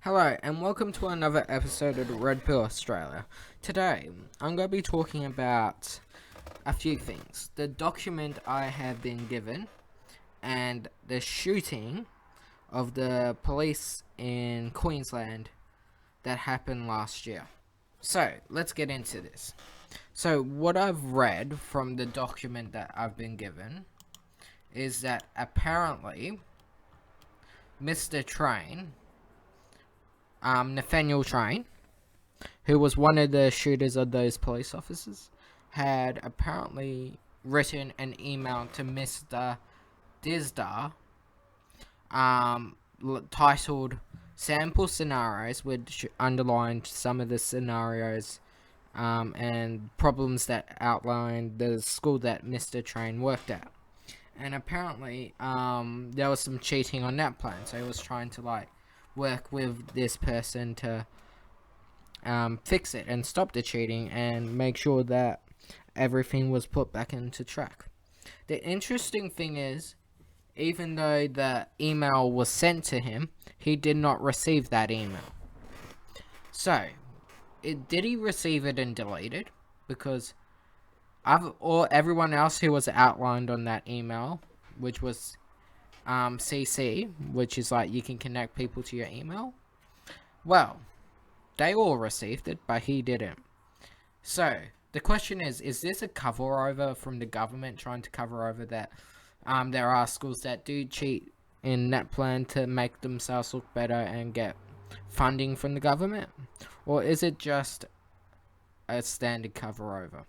Hello, and welcome to another episode of the Red Pill Australia. Today, I'm going to be talking about a few things. The document I have been given, and the shooting of the police in Queensland that happened last year. So, let's get into this. So, what I've read from the document that I've been given is that apparently Mr. Train, Nathaniel Train, who was one of the shooters of those police officers, had apparently written an email to Mr. Dizdar, titled Sample Scenarios, which underlined some of the scenarios and problems that outlined the school that Mr. Train worked at. And apparently, there was some cheating on that plan, so he was trying to work with this person to fix it and stop the cheating and make sure that everything was put back into track. The interesting thing is, even though the email was sent to him, he did not receive that email. So, did he receive it and delete it? Because everyone else who was outlined on that email, which was CC, which is like you can connect people to your email, well, they all received it, but he didn't. So, the question is this a cover over from the government trying to cover over that there are schools that do cheat in that plan to make themselves look better and get funding from the government? Or is it just a standard cover over?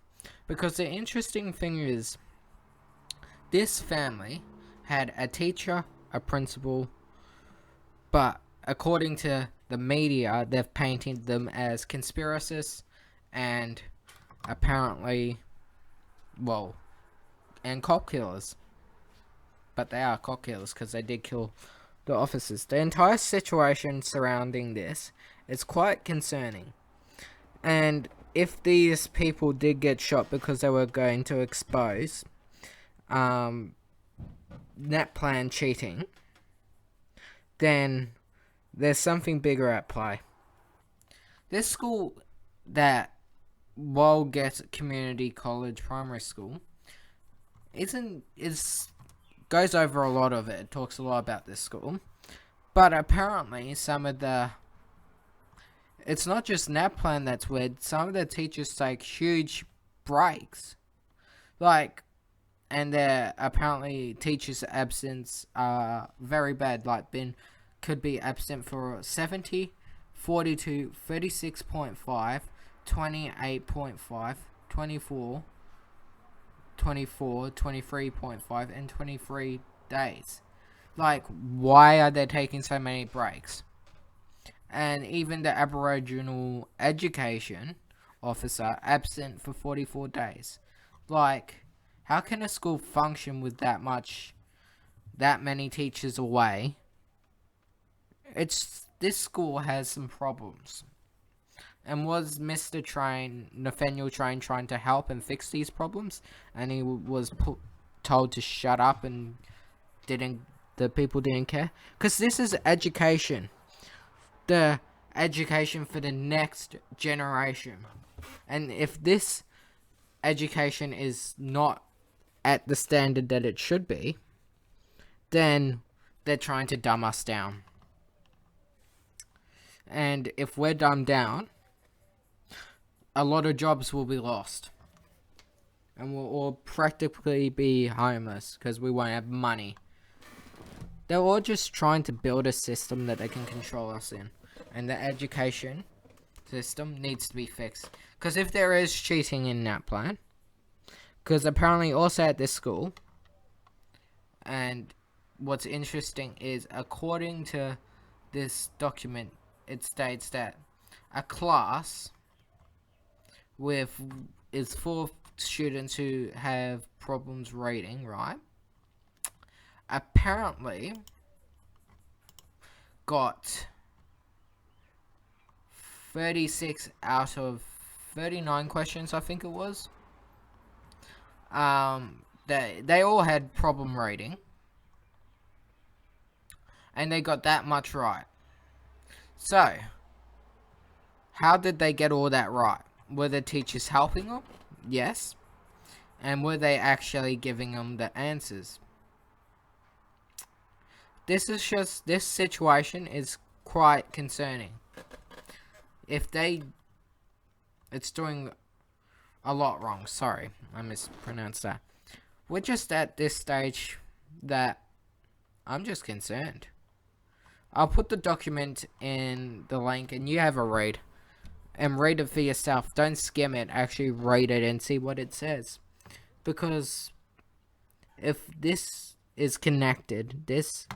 Because the interesting thing is, this family had a teacher, a principal, but according to the media, they've painted them as conspiracists and apparently, and cop killers. But they are cop killers because they did kill the officers. The entire situation surrounding this is quite concerning. And if these people did get shot because they were going to expose net plan cheating, then there's something bigger at play. This school that Walgett Community College Primary School goes over a lot of it. It talks a lot about this school. But apparently it's not just NAPLAN that's weird. Some of the teachers take huge breaks. And their apparently teachers' absence are very bad. Could be absent for 70, 42, 36.5, 28.5, 24, 24, 23.5, and 23 days. Why are they taking so many breaks? And even the Aboriginal education officer absent for 44 days. How can a school function with that many teachers away? This school has some problems. And was Nathaniel Train, trying to help and fix these problems? And he was told to shut up and the people didn't care? Because this is education. The education for the next generation. And if this education is not at the standard that it should be, then they're trying to dumb us down. And if we're dumbed down, a lot of jobs will be lost. And we'll all practically be homeless because we won't have money. They're all just trying to build a system that they can control us in. And the education system needs to be fixed. Because if there is cheating in that plan, because apparently also at this school, and what's interesting is, according to this document, it states that a class is full of students who have problems reading, right? Apparently got 36 out of 39 questions, I think it was. They all had problem reading, and they got that much right. So, how did they get all that right? Were the teachers helping them? Yes. And were they actually giving them the answers? This situation is quite concerning. If it's doing a lot wrong. Sorry, I mispronounced that. We're just at this stage that I'm just concerned. I'll put the document in the link and you have a read. And read it for yourself. Don't skim it. Actually read it and see what it says. Because if this is connected, this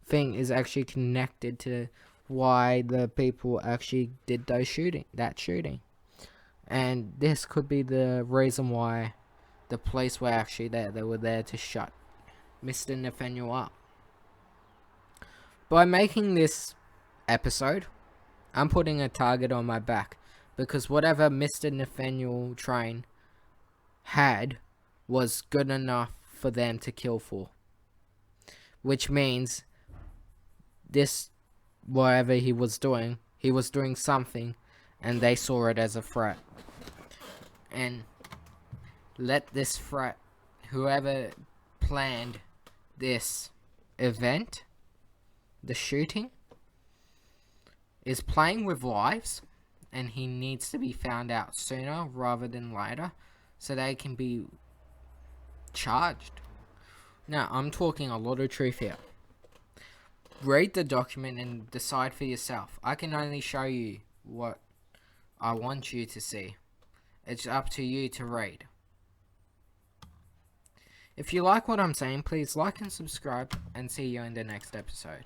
thing is actually connected to why the people actually did that shooting. And this could be the reason why the police were actually there. They were there to shut Mr. Nathaniel up. By making this episode, I'm putting a target on my back. Because whatever Mr. Nathaniel Train had was good enough for them to kill for. Which means this, whatever he was doing something and they saw it as a threat. And let this threat, whoever planned this event, the shooting, is playing with lives, and he needs to be found out sooner rather than later so they can be charged. Now, I'm talking a lot of truth here. Read the document and decide for yourself. I can only show you what I want you to see. It's up to you to read. If you like what I'm saying, please like and subscribe, and see you in the next episode.